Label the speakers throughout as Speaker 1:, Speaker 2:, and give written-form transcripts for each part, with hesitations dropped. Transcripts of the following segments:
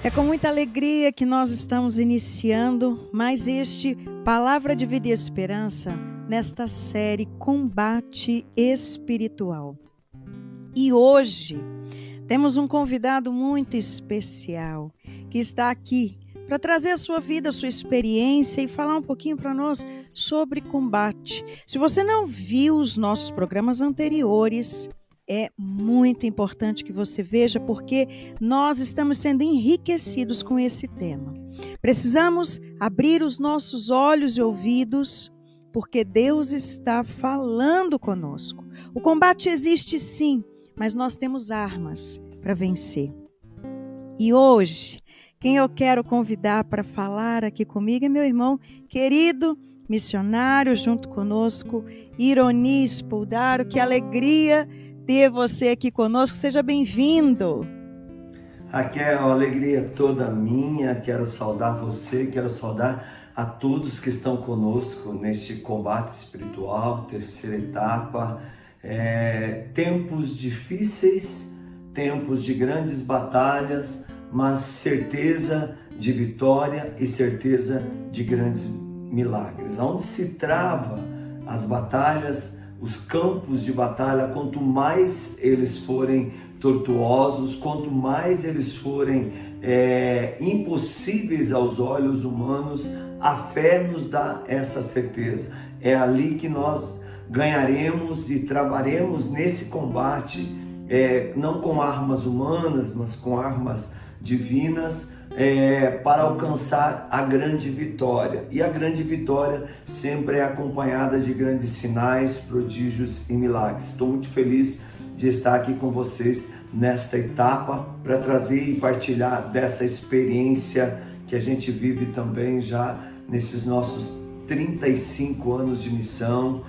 Speaker 1: É com muita alegria que nós estamos iniciando mais este Palavra de Vida e Esperança nesta série Combate Espiritual. E hoje temos um convidado muito especial que está aqui para trazer a sua vida, a sua experiência e falar um pouquinho para nós sobre combate. Se você não viu os nossos programas anteriores, é muito importante que você veja, porque nós estamos sendo enriquecidos com esse tema. Precisamos abrir os nossos olhos e ouvidos, porque Deus está falando conosco. O combate existe sim, mas nós temos armas para vencer. E hoje, quem eu quero convidar para falar aqui comigo é meu irmão querido, missionário junto conosco, Ironi Spoldaro. Que alegria ter você aqui conosco, seja bem-vindo.
Speaker 2: Raquel, a alegria toda minha, quero saudar você, quero saudar a todos que estão conosco neste combate espiritual, terceira etapa. Tempos difíceis, tempos de grandes batalhas, mas certeza de vitória e certeza de grandes milagres. Onde se trava as batalhas, os campos de batalha, quanto mais eles forem tortuosos, quanto mais eles forem impossíveis aos olhos humanos, a fé nos dá essa certeza. É ali que nós ganharemos e travaremos nesse combate, não com armas humanas, mas com armas divinas, para alcançar a grande vitória. E a grande vitória sempre é acompanhada de grandes sinais, prodígios e milagres. Estou muito feliz de estar aqui com vocês nesta etapa para trazer e partilhar dessa experiência que a gente vive também já nesses nossos 35 anos de missão,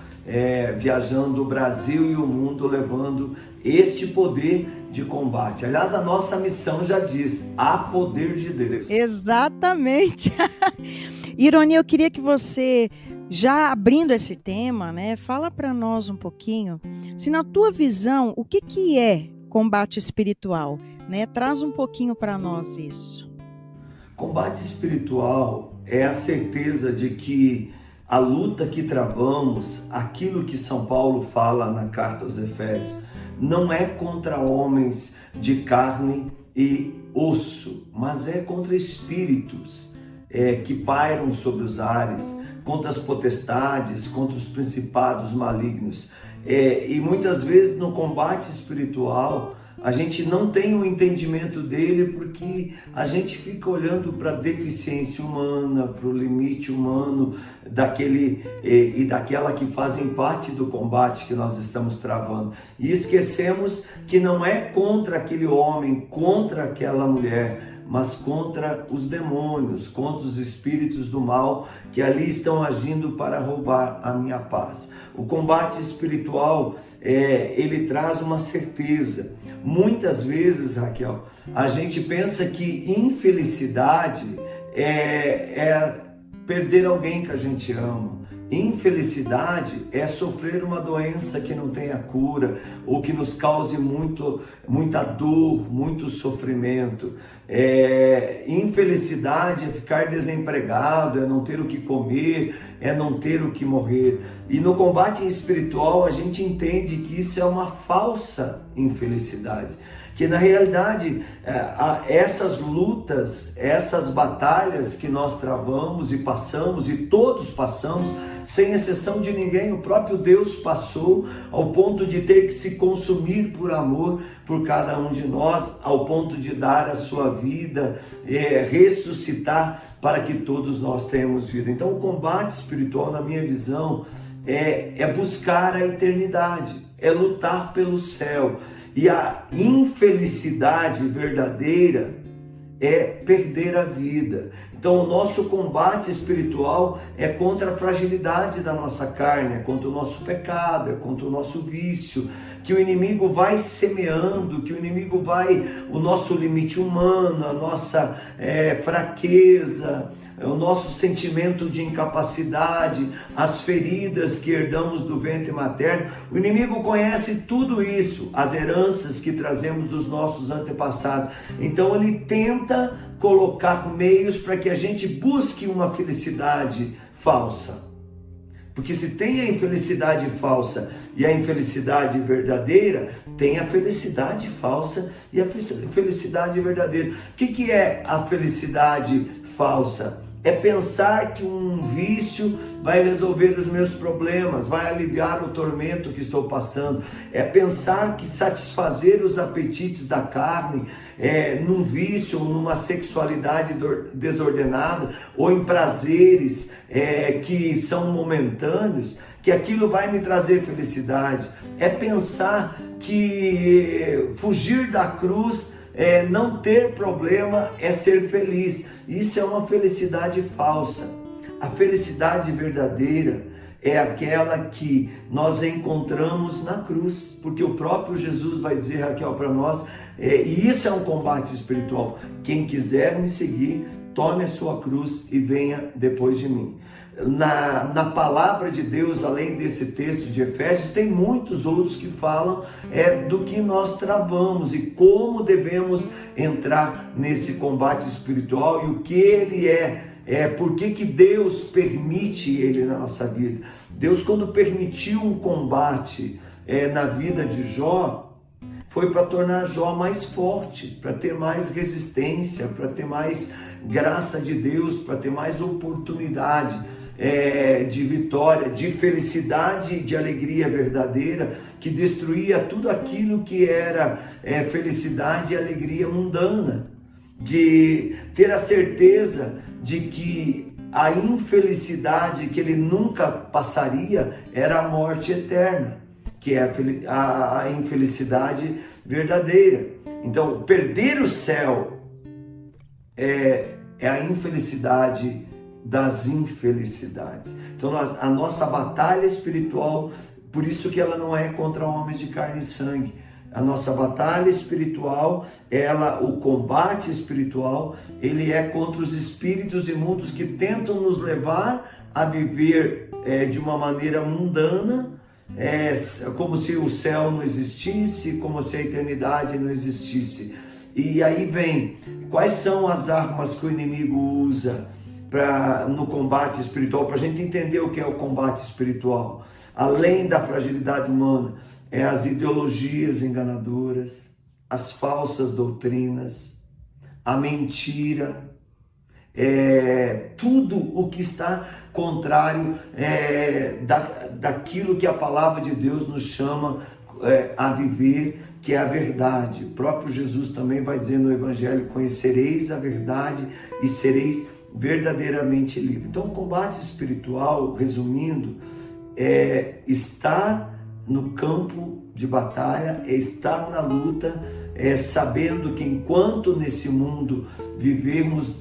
Speaker 2: viajando o Brasil e o mundo, levando este poder de combate. Aliás, a nossa missão já diz: há poder de Deus.
Speaker 1: Exatamente. Ironi, eu queria que você, já abrindo esse tema, fala para nós um pouquinho, se na tua visão, o que é combate espiritual? Traz um pouquinho para nós isso.
Speaker 2: Combate espiritual é a certeza de que a luta que travamos, aquilo que São Paulo fala na carta aos Efésios, não é contra homens de carne e osso, mas é contra espíritos que pairam sobre os ares, contra as potestades, contra os principados malignos. E muitas vezes no combate espiritual a gente não tem o entendimento dele porque a gente fica olhando para a deficiência humana, para o limite humano daquele e daquela que fazem parte do combate que nós estamos travando. E esquecemos que não é contra aquele homem, contra aquela mulher, mas contra os demônios, contra os espíritos do mal que ali estão agindo para roubar a minha paz. O combate espiritual, ele traz uma certeza. Muitas vezes, Raquel, a gente pensa que infelicidade é perder alguém que a gente ama. Infelicidade é sofrer uma doença que não tenha cura ou que nos cause muita dor, muito sofrimento. Infelicidade é ficar desempregado, é não ter o que comer, é não ter o que morrer. E no combate espiritual a gente entende que isso é uma falsa infelicidade. Que na realidade essas lutas, essas batalhas que nós travamos e passamos, e todos passamos, sem exceção de ninguém, o próprio Deus passou ao ponto de ter que se consumir por amor por cada um de nós, ao ponto de dar a sua vida, ressuscitar para que todos nós tenhamos vida. Então o combate espiritual, na minha visão, é buscar a eternidade, é lutar pelo céu. E a infelicidade verdadeira é perder a vida. Então o nosso combate espiritual é contra a fragilidade da nossa carne, é contra o nosso pecado, é contra o nosso vício, que o inimigo vai semeando, que o inimigo vai, o nosso limite humano, a nossa fraqueza, o nosso sentimento de incapacidade, as feridas que herdamos do ventre materno. O inimigo conhece tudo isso, as heranças que trazemos dos nossos antepassados. Então ele tenta colocar meios para que a gente busque uma felicidade falsa. Porque se tem a infelicidade falsa e a infelicidade verdadeira, tem a felicidade falsa e a felicidade verdadeira. O que é a felicidade falsa? É pensar que um vício vai resolver os meus problemas, vai aliviar o tormento que estou passando. É pensar que satisfazer os apetites da carne num vício ou numa sexualidade desordenada ou em prazeres que são momentâneos, que aquilo vai me trazer felicidade. É pensar que fugir da cruz, não ter problema, é ser feliz. Isso é uma felicidade falsa. A felicidade verdadeira é aquela que nós encontramos na cruz, porque o próprio Jesus vai dizer, Raquel, para nós, e isso é um combate espiritual: quem quiser me seguir, tome a sua cruz e venha depois de mim. Na palavra de Deus, além desse texto de Efésios, tem muitos outros que falam do que nós travamos e como devemos entrar nesse combate espiritual e o que ele por que Deus permite ele na nossa vida. Deus, quando permitiu um combate na vida de Jó, foi para tornar Jó mais forte, para ter mais resistência, para ter mais graça de Deus, para ter mais oportunidade de vitória, de felicidade, de alegria verdadeira, que destruía tudo aquilo que era felicidade e alegria mundana, de ter a certeza de que a infelicidade que ele nunca passaria era a morte eterna, que é a infelicidade verdadeira. Então, perder o céu é a infelicidade das infelicidades. Então, a nossa batalha espiritual, por isso que ela não é contra homens de carne e sangue. A nossa batalha espiritual, o combate espiritual, ele é contra os espíritos imundos que tentam nos levar a viver de uma maneira mundana, como se o céu não existisse, como se a eternidade não existisse. E aí vem, quais são as armas que o inimigo usa no combate espiritual, para a gente entender o que é o combate espiritual? Além da fragilidade humana, as ideologias enganadoras, as falsas doutrinas, a mentira, tudo o que está contrário daquilo que a palavra de Deus nos chama a viver, que é a verdade. O próprio Jesus também vai dizer no Evangelho: conhecereis a verdade e sereis verdadeiramente livres. Então, o combate espiritual, resumindo, é estar no campo de batalha, é estar na luta, sabendo que enquanto nesse mundo vivemos,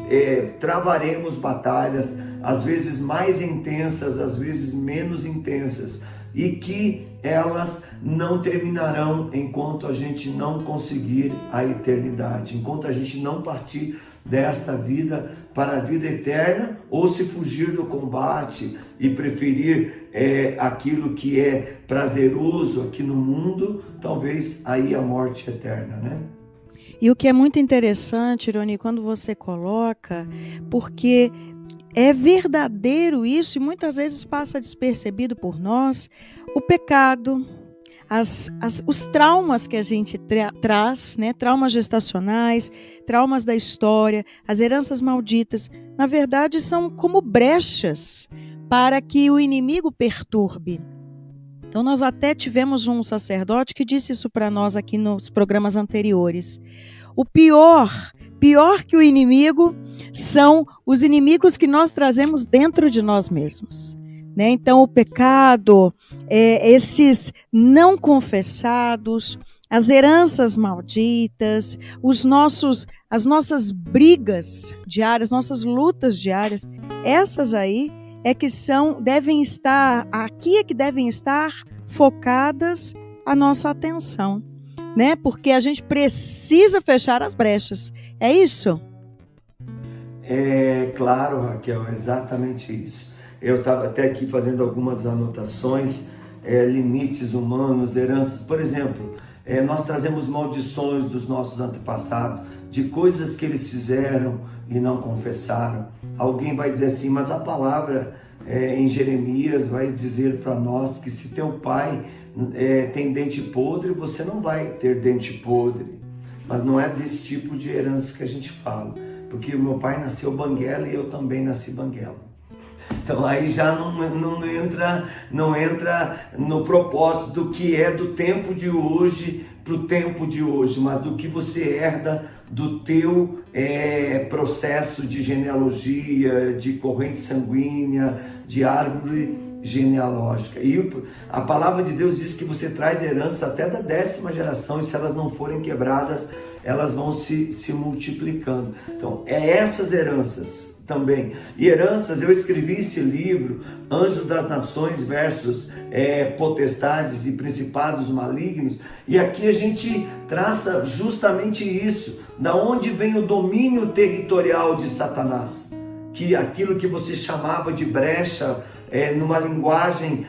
Speaker 2: travaremos batalhas, às vezes mais intensas, às vezes menos intensas, e que elas não terminarão enquanto a gente não conseguir a eternidade, enquanto a gente não partir desta vida para a vida eterna, ou se fugir do combate e preferir aquilo que é prazeroso aqui no mundo, talvez aí a morte eterna, né?
Speaker 1: E o que é muito interessante, Ironi, quando você coloca, porque é verdadeiro isso e muitas vezes passa despercebido por nós, o pecado, os traumas que a gente traz, né? Traumas gestacionais, traumas da história, as heranças malditas, na verdade são como brechas para que o inimigo perturbe. Então nós até tivemos um sacerdote que disse isso para nós aqui nos programas anteriores. O pior que o inimigo são os inimigos que nós trazemos dentro de nós mesmos. Né? Então o pecado, esses não confessados, as heranças malditas, as nossas brigas diárias, nossas lutas diárias, essas aí devem estar focadas a nossa atenção, né? Porque a gente precisa fechar as brechas. É isso?
Speaker 2: É claro, Raquel, é exatamente isso. Eu estava até aqui fazendo algumas anotações, limites humanos, heranças. Por exemplo, nós trazemos maldições dos nossos antepassados, de coisas que eles fizeram e não confessaram. Alguém vai dizer assim, mas a palavra em Jeremias vai dizer para nós que se teu pai tem dente podre, você não vai ter dente podre. Mas não é desse tipo de herança que a gente fala. Porque o meu pai nasceu banguela e eu também nasci banguela. Então aí já não entra no propósito do que é do tempo de hoje para o tempo de hoje, mas do que você herda do teu processo de genealogia, de corrente sanguínea, de árvore genealógica. E a palavra de Deus diz que você traz herança até da 10ª geração, e se elas não forem quebradas, elas vão se multiplicando. Então, essas heranças também. E heranças, eu escrevi esse livro, Anjo das Nações versus potestades e principados malignos, e aqui a gente traça justamente isso, da onde vem o domínio territorial de Satanás. Que aquilo que você chamava de brecha, numa linguagem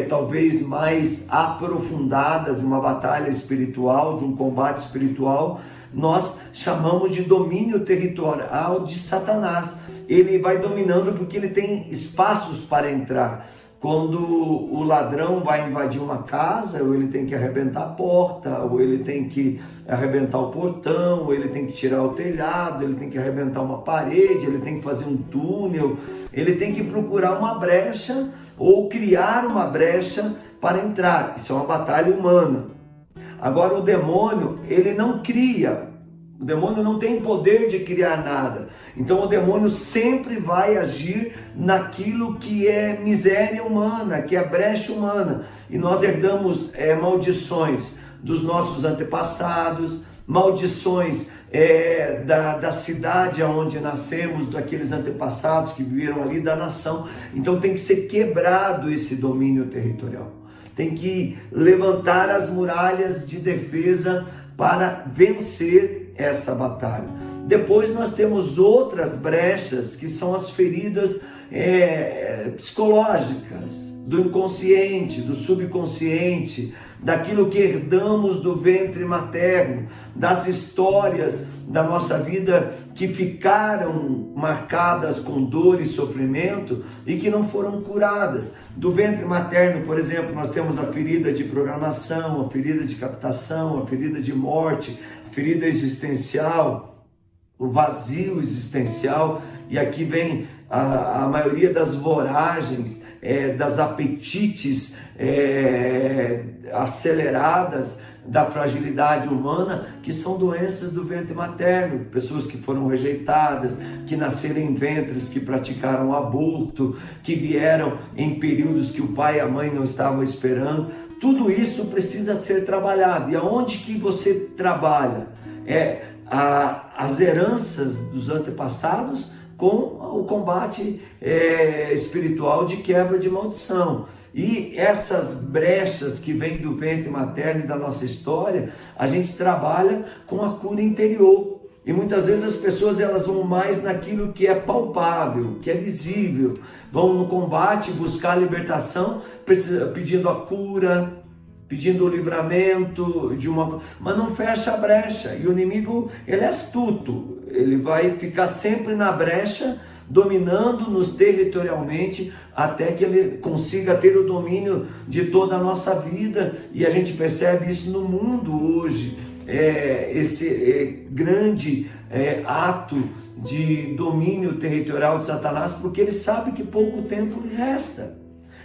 Speaker 2: talvez mais aprofundada, de uma batalha espiritual, de um combate espiritual, nós chamamos de domínio territorial de Satanás. Ele vai dominando porque ele tem espaços para entrar. Quando o ladrão vai invadir uma casa, ou ele tem que arrebentar a porta, ou ele tem que arrebentar o portão, ou ele tem que tirar o telhado, ele tem que arrebentar uma parede, ele tem que fazer um túnel, ele tem que procurar uma brecha ou criar uma brecha para entrar. Isso é uma batalha humana. Agora o demônio, ele não cria. O demônio não tem poder de criar nada. Então o demônio sempre vai agir naquilo que é miséria humana, que é brecha humana. E nós herdamos maldições dos nossos antepassados, maldições da cidade onde nascemos, daqueles antepassados que viveram ali, da nação. Então tem que ser quebrado esse domínio territorial. Tem que levantar as muralhas de defesa para vencer essa batalha. Depois nós temos outras brechas, que são as feridas psicológicas, do inconsciente, do subconsciente, daquilo que herdamos do ventre materno, das histórias da nossa vida que ficaram marcadas com dor e sofrimento e que não foram curadas. Do ventre materno, por exemplo, nós temos a ferida de programação, a ferida de captação, a ferida de morte, a ferida existencial, o vazio existencial, e aqui vem a maioria das voragens, das apetites aceleradas da fragilidade humana, que são doenças do ventre materno, pessoas que foram rejeitadas, que nasceram em ventres que praticaram aborto, que vieram em períodos que o pai e a mãe não estavam esperando. Tudo isso precisa ser trabalhado. E aonde que você trabalha? As heranças dos antepassados com o combate espiritual de quebra de maldição. E essas brechas que vêm do ventre materno e da nossa história, a gente trabalha com a cura interior. E muitas vezes as pessoas elas vão mais naquilo que é palpável, que é visível. Vão no combate buscar a libertação, pedindo a cura, pedindo o livramento mas não fecha a brecha. E o inimigo, ele é astuto, ele vai ficar sempre na brecha, dominando-nos territorialmente, até que ele consiga ter o domínio de toda a nossa vida. E a gente percebe isso no mundo hoje, esse grande ato de domínio territorial de Satanás, porque ele sabe que pouco tempo lhe resta.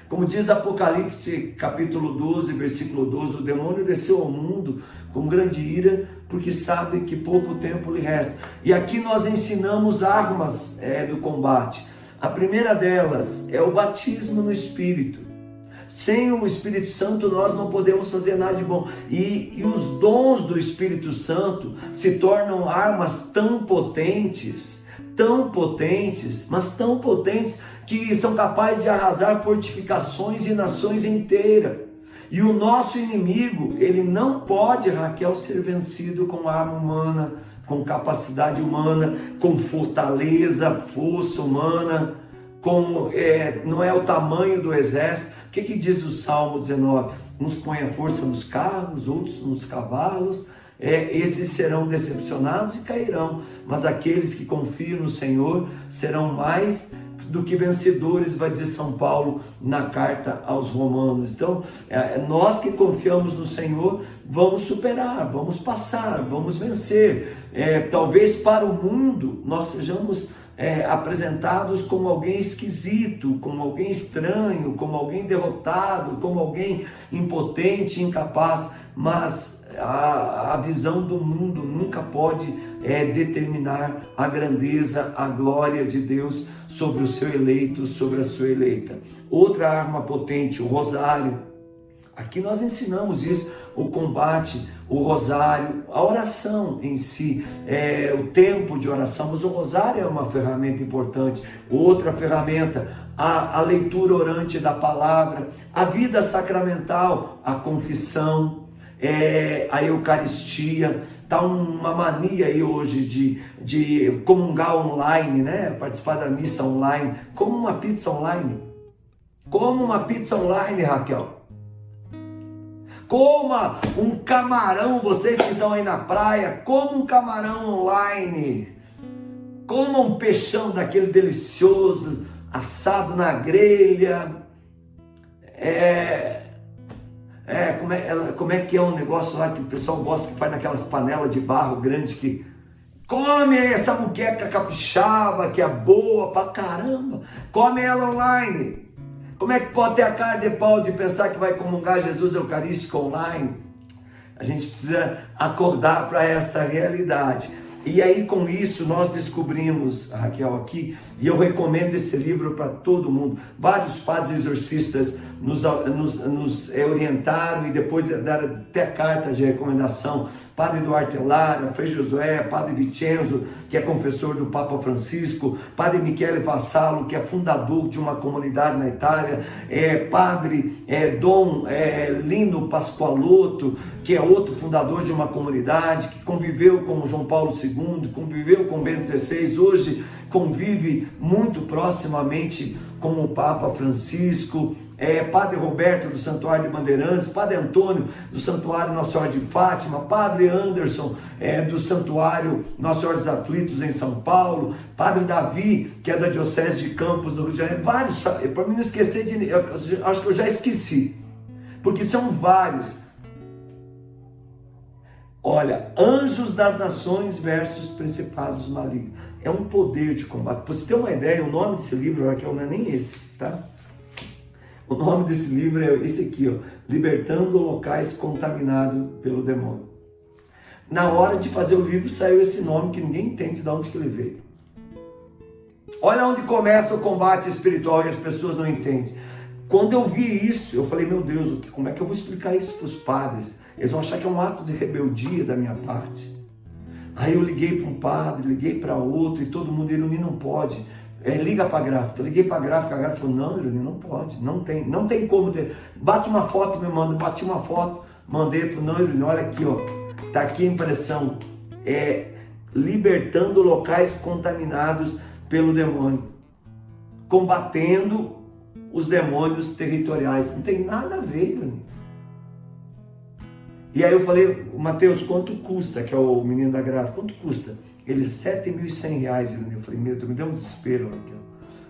Speaker 2: Como diz Apocalipse capítulo 12, versículo 12, o demônio desceu ao mundo com grande ira, porque sabe que pouco tempo lhe resta. E aqui nós ensinamos armas do combate. A primeira delas é o batismo no Espírito. Sem o Espírito Santo nós não podemos fazer nada de bom. E os dons do Espírito Santo se tornam armas tão potentes, mas tão potentes, que são capazes de arrasar fortificações e nações inteiras. E o nosso inimigo, ele não pode, Raquel, ser vencido com arma humana, com capacidade humana, com fortaleza, força humana, não é o tamanho do exército. O que diz o Salmo 19? Uns põe a força nos carros, outros nos cavalos. Esses serão decepcionados e cairão, mas aqueles que confiam no Senhor serão mais do que vencedores, vai dizer São Paulo na carta aos Romanos. Então, nós que confiamos no Senhor, vamos superar, vamos passar, vamos vencer. Talvez para o mundo nós sejamos apresentados como alguém esquisito, como alguém estranho, como alguém derrotado, como alguém impotente, incapaz, mas a visão do mundo nunca pode determinar a grandeza, a glória de Deus sobre o seu eleito, sobre a sua eleita. Outra arma potente, o rosário. Aqui nós ensinamos isso, o combate, o rosário, a oração em si, o tempo de oração, mas o rosário é uma ferramenta importante. Outra ferramenta, a leitura orante da palavra, a vida sacramental, a confissão, a Eucaristia. Tá uma mania aí hoje de comungar online, né? Participar da missa online, como uma pizza online. Como uma pizza online, Raquel. Coma um camarão, vocês que estão aí na praia, coma um camarão online. Coma um peixão daquele delicioso, assado na grelha. Como é que é um negócio lá que o pessoal gosta, que faz naquelas panelas de barro grande, que come essa muqueca capixaba, que é boa pra caramba, come ela online. Como é que pode ter a cara de pau de pensar que vai comungar Jesus Eucarístico online? A gente precisa acordar para essa realidade. E aí, com isso, nós descobrimos, Raquel, aqui, e eu recomendo esse livro para todo mundo. Vários padres exorcistas nos orientaram e depois deram até cartas de recomendação. Padre Duarte Lara, Frei Josué, Padre Vincenzo, que é confessor do Papa Francisco, Padre Michele Vassalo, que é fundador de uma comunidade na Itália, Padre Dom Lino Pascoalotto, que é outro fundador de uma comunidade, que conviveu com João Paulo II, conviveu com Bento XVI, hoje convive muito proximamente com o Papa Francisco, Padre Roberto do Santuário de Bandeirantes, Padre Antônio do Santuário Nossa Senhora de Fátima, Padre Anderson do Santuário Nossa Senhora dos Aflitos em São Paulo, Padre Davi, que é da Diocese de Campos no Rio de Janeiro, vários, para mim não esquecer acho que eu já esqueci, porque são vários. Olha, anjos das nações versus principados malignos. É um poder de combate. Para você ter uma ideia, o nome desse livro, Raquel, não é nem esse, tá? O nome desse livro é esse aqui, ó, Libertando Locais Contaminados pelo Demônio. Na hora de fazer o livro saiu esse nome que ninguém entende de onde que ele veio. Olha onde começa o combate espiritual e as pessoas não entendem. Quando eu vi isso, eu falei, meu Deus, como é que eu vou explicar isso para os padres? Eles vão achar que é um ato de rebeldia da minha parte. Aí eu liguei para um padre, liguei para outro, e todo mundo, Iruni, não pode. Liga para a gráfica. Eu liguei para a gráfica falou, não, Iruni, não pode, não tem como ter. Bate uma foto, me manda, bati uma foto, mandei, falou, não, Iruni, olha aqui, ó, tá aqui a impressão, libertando locais contaminados pelo demônio, combatendo os demônios territoriais. Não tem nada a ver, Iruni. E aí eu falei, Mateus, quanto custa? Que é o menino da gráfica, quanto custa? Ele, R$7.100, Iruni. Eu falei, meu Deus, me deu um desespero. Eu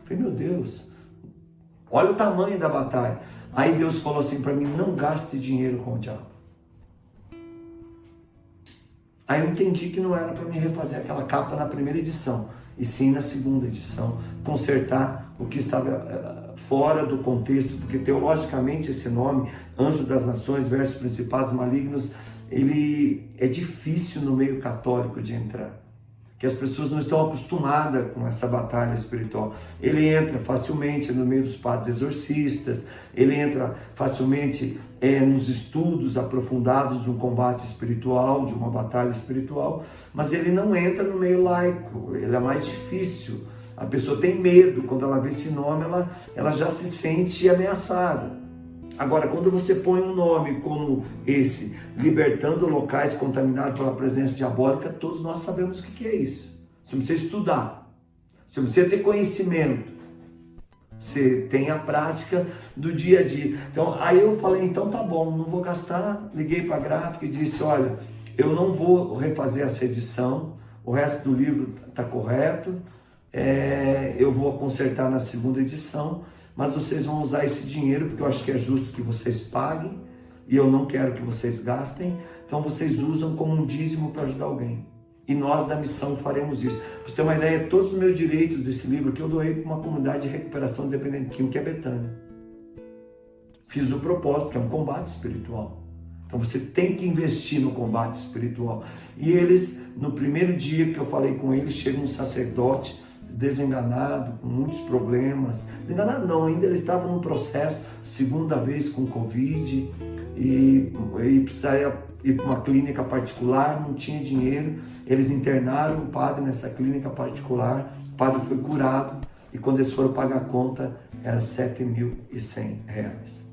Speaker 2: falei, meu Deus, olha o tamanho da batalha. Aí Deus falou assim para mim, não gaste dinheiro com o diabo. Aí eu entendi que não era para mim refazer aquela capa na primeira edição, e sim na segunda edição, consertar o que estava fora do contexto, porque teologicamente esse nome, Anjo das Nações versus Principados Malignos, ele é difícil no meio católico de entrar, que as pessoas não estão acostumadas com essa batalha espiritual. Ele entra facilmente no meio dos padres exorcistas, ele entra facilmente nos estudos aprofundados de um combate espiritual, de uma batalha espiritual, mas ele não entra no meio laico, ele é mais difícil. A pessoa tem medo, quando ela vê esse nome, ela já se sente ameaçada. Agora, quando você põe um nome como esse, libertando locais contaminados pela presença diabólica, todos nós sabemos o que é isso. Você não precisa estudar, você não precisa ter conhecimento, você tem a prática do dia a dia. Então, aí eu falei, então tá bom, não vou gastar. Liguei para a gráfica e disse, olha, eu não vou refazer essa edição, o resto do livro está correto, eu vou consertar na segunda edição, mas vocês vão usar esse dinheiro, porque eu acho que é justo que vocês paguem, e eu não quero que vocês gastem, então vocês usam como um dízimo para ajudar alguém. E nós da missão faremos isso. Para você ter uma ideia, todos os meus direitos desse livro que eu doei para uma comunidade de recuperação de dependente químico, que é Betânia. Fiz o propósito, que é um combate espiritual. Então você tem que investir no combate espiritual. E eles, no primeiro dia que eu falei com eles, chega um sacerdote desenganado, com muitos problemas. Desenganado não, ainda ele estava num processo, segunda vez com Covid, e precisaria ir para uma clínica particular, não tinha dinheiro. Eles internaram o padre nessa clínica particular, o padre foi curado, e quando eles foram pagar a conta, era R$7.100.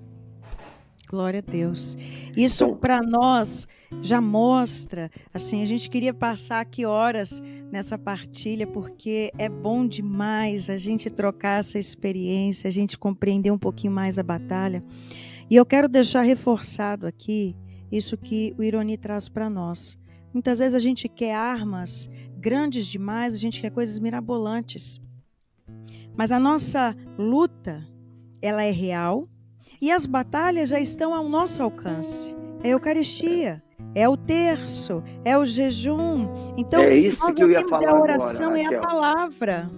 Speaker 1: Glória a Deus. Isso para nós já mostra, assim, a gente queria passar aqui horas nessa partilha, porque é bom demais a gente trocar essa experiência, a gente compreender um pouquinho mais a batalha. E eu quero deixar reforçado aqui isso que o Ironi traz para nós. Muitas vezes a gente quer armas grandes demais, a gente quer coisas mirabolantes. Mas a nossa luta, ela é real, e as batalhas já estão ao nosso alcance. É a Eucaristia, é o terço, é o jejum. Então,
Speaker 2: é isso que eu ia falar
Speaker 1: a oração
Speaker 2: agora,
Speaker 1: é a palavra.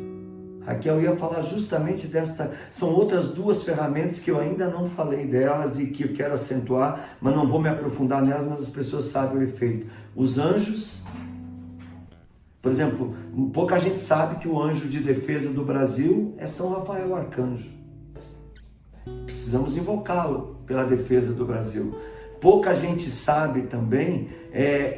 Speaker 2: Raquel, eu ia falar justamente desta. São outras duas ferramentas que eu ainda não falei delas e que eu quero acentuar, mas não vou me aprofundar nelas, mas as pessoas sabem o efeito. Os anjos, por exemplo, pouca gente sabe que o anjo de defesa do Brasil é São Rafael Arcanjo. Precisamos invocá-lo pela defesa do Brasil. Pouca gente sabe também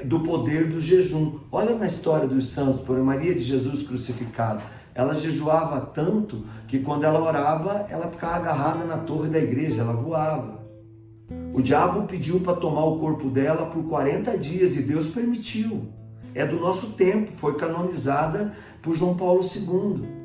Speaker 2: do poder do jejum. Olha na história dos santos, por Maria de Jesus crucificado. Ela jejuava tanto que quando ela orava, ela ficava agarrada na torre da igreja, ela voava. O diabo pediu para tomar o corpo dela por 40 dias e Deus permitiu. É do nosso tempo, foi canonizada por João Paulo II.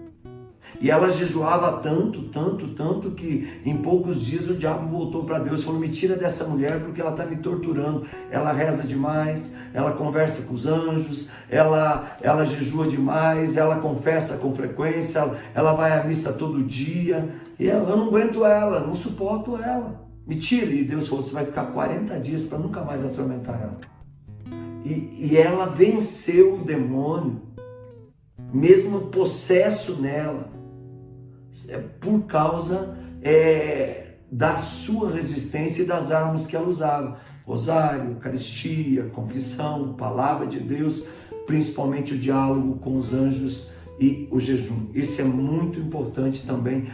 Speaker 2: E ela jejuava tanto que em poucos dias o diabo voltou para Deus e falou, me tira dessa mulher porque ela está me torturando. Ela reza demais, ela conversa com os anjos, ela jejua demais, ela confessa com frequência, ela vai à missa todo dia. E eu não aguento ela, não suporto ela. Me tira. E Deus falou, você vai ficar 40 dias para nunca mais atormentar ela. E ela venceu o demônio, mesmo possesso nela, por causa da sua resistência e das armas que ela usava. Rosário, Eucaristia, confissão, palavra de Deus, principalmente o diálogo com os anjos e o jejum. Isso é muito importante também,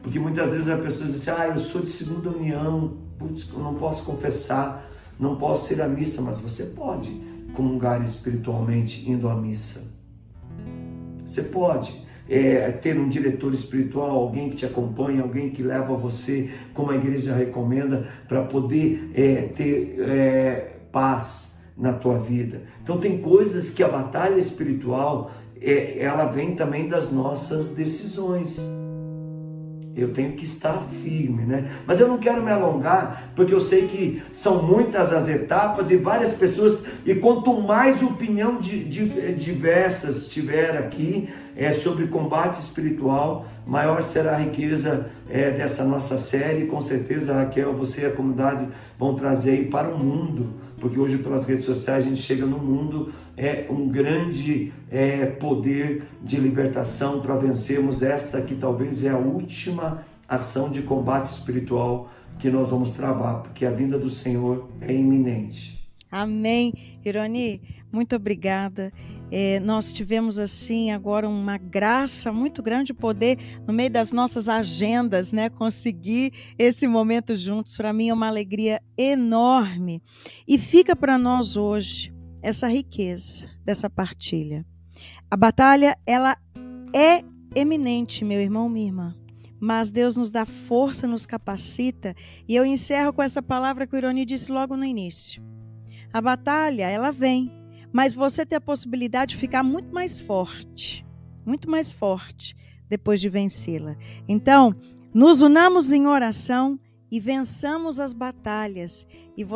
Speaker 2: porque muitas vezes as pessoas dizem, eu sou de segunda união, putz, eu não posso confessar, não posso ir à missa, mas você pode comungar espiritualmente indo à missa. Você pode ter um diretor espiritual, alguém que te acompanha, alguém que leva você, como a igreja recomenda, para poder ter paz na tua vida. Então tem coisas que a batalha espiritual, ela vem também das nossas decisões. Eu tenho que estar firme, né? Mas eu não quero me alongar, porque eu sei que são muitas as etapas e várias pessoas, e quanto mais opinião diversas tiver aqui sobre combate espiritual, maior será a riqueza dessa nossa série. Com certeza, Raquel, você e a comunidade vão trazer aí para o mundo, porque hoje pelas redes sociais a gente chega no mundo, um grande poder de libertação para vencermos esta que talvez é a última ação de combate espiritual que nós vamos travar, porque a vinda do Senhor é iminente.
Speaker 1: Amém. Ironi, muito obrigada. Nós tivemos assim agora uma graça muito grande, poder no meio das nossas agendas, né, conseguir esse momento juntos. Para mim é uma alegria enorme. E fica para nós hoje essa riqueza dessa partilha. A batalha, ela é eminente, meu irmão, minha irmã, mas Deus nos dá força, nos capacita. E eu encerro com essa palavra que o Ironi disse logo no início. A batalha, ela vem, mas você tem a possibilidade de ficar muito mais forte depois de vencê-la. Então, nos unamos em oração e vençamos as batalhas. E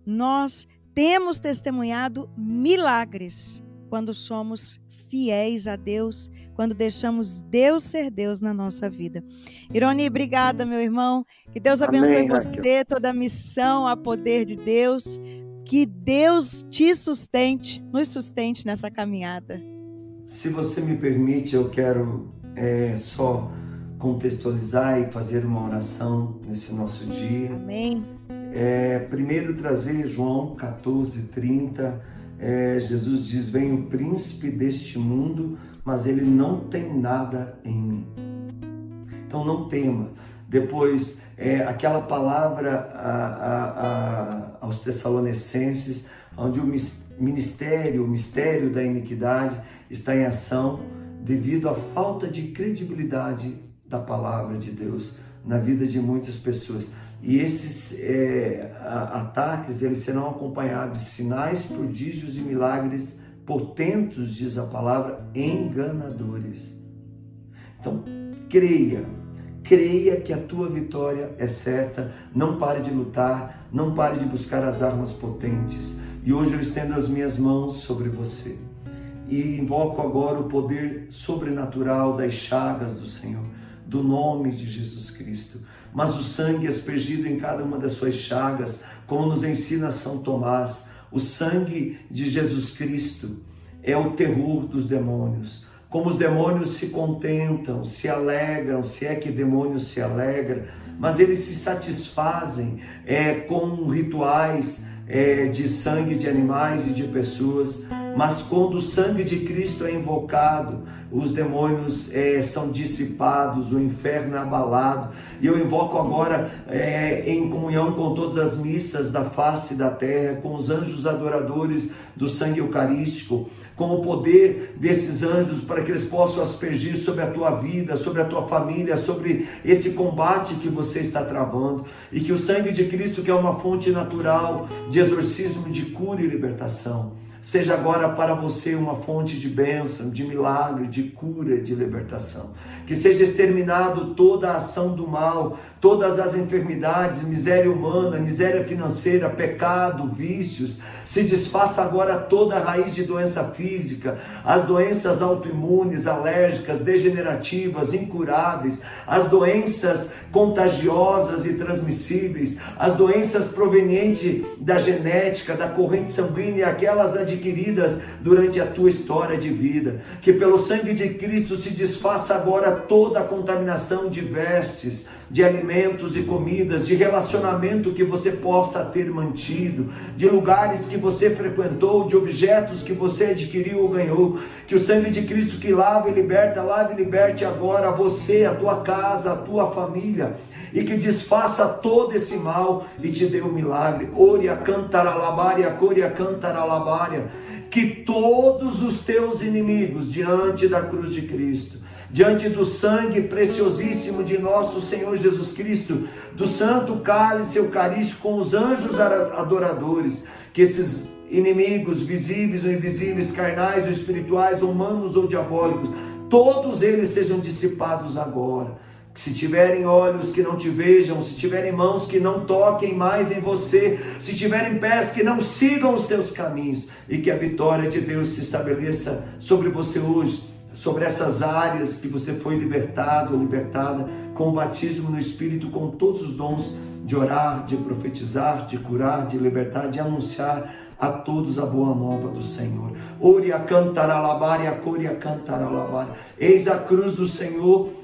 Speaker 1: nós temos testemunhado milagres quando somos fiéis a Deus, quando deixamos Deus ser Deus na nossa vida. Ironi, obrigada, meu irmão. Que Deus abençoe
Speaker 2: Amém,
Speaker 1: você, toda a missão, a poder de Deus. Que Deus te sustente, nos sustente nessa caminhada.
Speaker 2: Se você me permite, eu quero só contextualizar e fazer uma oração nesse nosso dia.
Speaker 1: Amém.
Speaker 2: Primeiro trazer João 14:30. Jesus diz: vem o príncipe deste mundo, mas ele não tem nada em mim. Então não tema. Depois, aquela palavra aos Tessalonicenses, onde o mistério da iniquidade está em ação devido à falta de credibilidade da palavra de Deus na vida de muitas pessoas. E esses ataques, eles serão acompanhados de sinais, prodígios e milagres portentos, diz a palavra, enganadores. Então, creia que a tua vitória é certa. Não pare de lutar, não pare de buscar as armas potentes. E hoje eu estendo as minhas mãos sobre você e invoco agora o poder sobrenatural das chagas do Senhor, do nome de Jesus Cristo. Mas o sangue aspergido em cada uma das suas chagas, como nos ensina São Tomás, o sangue de Jesus Cristo é o terror dos demônios. Como os demônios se contentam, se alegram, se é que demônio se alegra, mas eles se satisfazem com rituais de sangue de animais e de pessoas. Mas quando o sangue de Cristo é invocado, os demônios são dissipados, o inferno é abalado. E eu invoco agora, em comunhão com todas as missas da face da terra, com os anjos adoradores do sangue eucarístico, com o poder desses anjos, para que eles possam aspergir sobre a tua vida, sobre a tua família, sobre esse combate que você está travando. E que o sangue de Cristo, que é uma fonte natural de exorcismo, de cura e libertação, seja agora para você uma fonte de bênção, de milagre, de cura, de libertação. Que seja exterminado toda a ação do mal, todas as enfermidades, miséria humana, miséria financeira, pecado, vícios. Se desfaça agora toda a raiz de doença física, as doenças autoimunes, alérgicas, degenerativas, incuráveis, as doenças contagiosas e transmissíveis, as doenças provenientes da genética, da corrente sanguínea, aquelas adquiridas durante a tua história de vida. Que pelo sangue de Cristo se desfaça agora toda a contaminação de vestes, de alimentos e comidas, de relacionamento que você possa ter mantido, de lugares que você frequentou, de objetos que você adquiriu ou ganhou. Que o sangue de Cristo que lava e liberte agora você, a tua casa, a tua família, e que desfaça todo esse mal e te dê um milagre. Oria cantaralabaria, coria cantaralabaria. Que todos os teus inimigos, diante da cruz de Cristo, diante do sangue preciosíssimo de nosso Senhor Jesus Cristo, do santo cálice eucarístico com os anjos adoradores, que esses inimigos visíveis ou invisíveis, carnais ou espirituais, humanos ou diabólicos, todos eles sejam dissipados agora. Que se tiverem olhos que não te vejam, se tiverem mãos que não toquem mais em você, se tiverem pés que não sigam os teus caminhos, e que a vitória de Deus se estabeleça sobre você hoje, sobre essas áreas que você foi libertado ou libertada com o batismo no Espírito, com todos os dons de orar, de profetizar, de curar, de libertar, de anunciar a todos a boa nova do Senhor. Oria cantaralabaria, coria cantaralabaria. Eis a cruz do Senhor.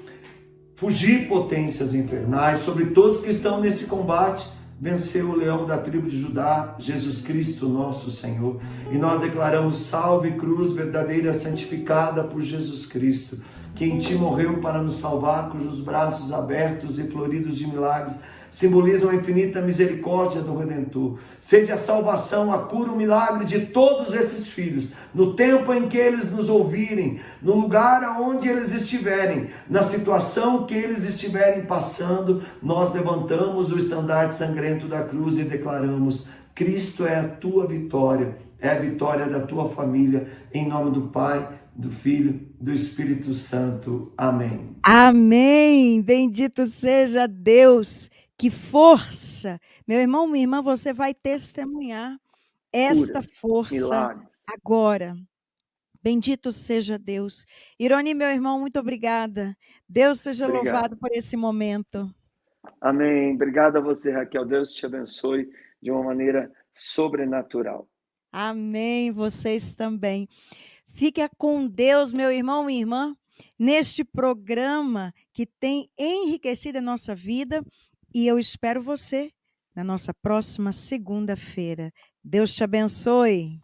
Speaker 2: Fugir potências infernais sobre todos que estão nesse combate. Venceu o leão da tribo de Judá, Jesus Cristo nosso Senhor. E nós declaramos: salve cruz verdadeira, santificada por Jesus Cristo, que em ti morreu para nos salvar, cujos braços abertos e floridos de milagres simbolizam a infinita misericórdia do Redentor. Seja a salvação, a cura, o milagre de todos esses filhos, no tempo em que eles nos ouvirem, no lugar aonde eles estiverem, na situação que eles estiverem passando, nós levantamos o estandarte sangrento da cruz e declaramos: Cristo é a tua vitória, é a vitória da tua família, em nome do Pai, do Filho, do Espírito Santo. Amém.
Speaker 1: Amém. Bendito seja Deus. Que força. Meu irmão, minha irmã, você vai testemunhar esta força
Speaker 2: Milagre.
Speaker 1: agora. Bendito seja Deus. Ironi, meu irmão, muito obrigada. Deus seja louvado por esse momento.
Speaker 2: Amém. Obrigado a você, Raquel. Deus te abençoe de uma maneira sobrenatural.
Speaker 1: Amém. Vocês também. Fique com Deus, meu irmão, minha irmã, neste programa que tem enriquecido a nossa vida, e eu espero você na nossa próxima segunda-feira. Deus te abençoe.